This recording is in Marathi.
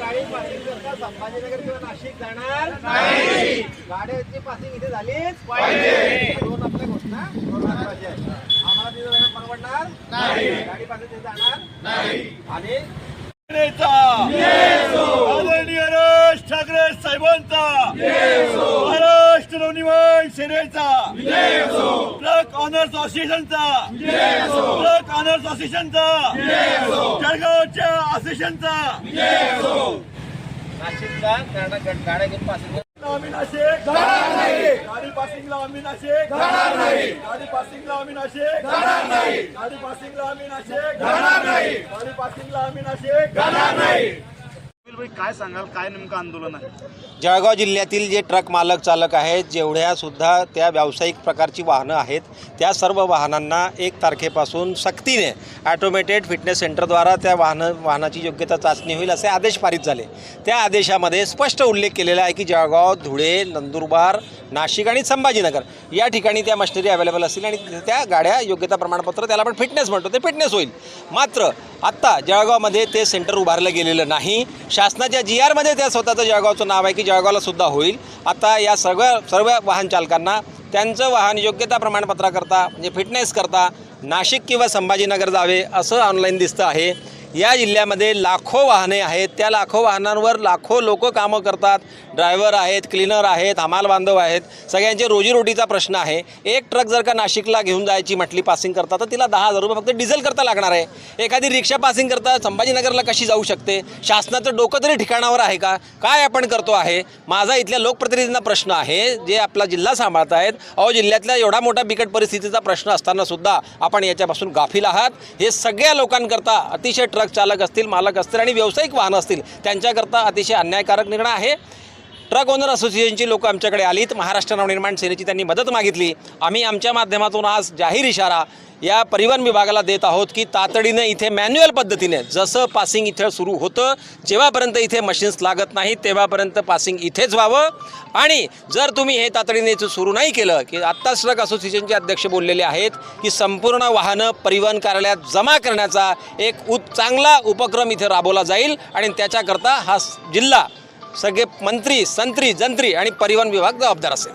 गाडी पासिंग करता संभाजीनगर किंवा नाशिक जाणार नाही। गाड्यांची पासिंग इथे झालीच पाहिजे। दोन आपल्या घोषणा महत्त्वाच्या आहेत। आम्हाला तिथे जाणं परवडणार नाही, गाडी पासिंग तिथे जाणार नाही। आणि आदरणीय राज ठाकरे साहेबांचा महाराष्ट्र नवनिर्माण सेनेचा ट्रक ऑनर्स असोसिएशनचा ट्रक ऑनर्स असोसिएशनचा जळगावच्या असोसिएशनचा नाशिकचा गाड्या घेऊन पासिंग आम्ही नाशिक जाणार नाही। गाडी पासिंगला आम्ही नाशिक जाणार नाही। गाडी पासिंगला आम्ही नाशिक जाणार नाही। गाडी पासिंगला आम्ही नाशिक जाणार नाही। गाडी पासिंगला आम्ही नाशिक जाणार नाही। काय सांगाल, काय नेमकं आंदोलन आहे? जळगाव जिल्ह्यातील जे ट्रक मालक चालक आहेत, जेवढ्या सुद्धा त्या व्यावसायिक प्रकारची वाहनं आहेत, त्या सर्व वाहनांना 1 तारखेपासून सक्तीने ॲटोमेटेड फिटनेस सेंटरद्वारा त्या वाहनाची योग्यता चाचणी होईल असे आदेश पारित झाले। त्या आदेशामध्ये स्पष्ट उल्लेख केलेला आहे की जळगाव, धुळे, नंदुरबार, नाशिक आणि संभाजीनगर या ठिकाणी त्या मशिनरी अवेलेबल असतील आणि त्या गाड्या योग्यता प्रमाणपत्र, त्याला आपण फिटनेस म्हणतो, ते फिटनेस होईल। मात्र आत्ता जळगावमध्ये ते सेंटर उभारलं गेलेलं नाही। शासनाच्या GRमध्ये त्या स्वतःचं जळगावचं नाव आहे की जळगावला सुद्धा होईल। आता या सर्व वाहन चालकांना त्यांचं वाहन योग्यता प्रमाणपत्राकरता म्हणजे फिटनेस करता नाशिक किंवा संभाजीनगर जावे असं ऑनलाईन दिसतं आहे। या जिल्ह्यामध्ये लाखो वाहने आहेत, त्या लाखो वाहनांवर लाखो लोक कामं करतात, ड्रायव्हर आहेत, क्लीनर आहेत, हमाल बांधव आहेत, सगळ्यांचे रोजीरोटीचा प्रश्न आहे। एक ट्रक जर का नाशिकला घेऊन जायची म्हटली पासिंग करता तर तिला 10,000 रुपये फक्त डिझेल करता लागणार आहे। एखादी रिक्षा पासिंग करता संभाजीनगरला कशी जाऊ शकते? शासनाचं डोकं तरी ठिकाणावर आहे का? काय आपण करतो आहे? माझा इथल्या लोकप्रतिनिधींना प्रश्न आहे जे आपला जिल्हा सांभाळत आहेत। अहो, जिल्ह्यातल्या एवढा मोठा बिकट परिस्थितीचा प्रश्न असताना सुद्धा आपण याच्यापासून गाफील आहात। हे सगळ्या लोकांकरता अतिशय ट्रक चालक असतील, मालक असतील आणि व्यावसायिक वाहनं असतील त्यांच्याकरता अतिशय अन्यायकारक निर्णय आहे। ट्रक ओनर असोसिएशनची लोक आमच्याकडे आलीत, महाराष्ट्र नवनिर्माण सेनेची त्यांनी मदत मागितली। आम्ही आमच्या माध्यमातून आज जाहीर इशारा या परिवहन विभागाला देत आहोत की तातडीने इथे मॅन्युअल पद्धतीने जसं पासिंग इथे सुरू होतं, जेव्हापर्यंत इथे मशीन्स लागत नाहीत तेव्हापर्यंत पासिंग इथेच व्हावं। आणि जर तुम्ही हे तातडीने सुरू नाही केलं की आत्ताच ट्रक असोसिएशनचे अध्यक्ष बोललेले आहेत की संपूर्ण वाहनं परिवहन कार्यालयात जमा करण्याचा एक चांगला उपक्रम इथे राबवला जाईल आणि त्याच्याकरता हा जिल्हा सगळे मंत्री, संत्री, जंत्री आणि परिवहन विभाग जबाबदार असेल।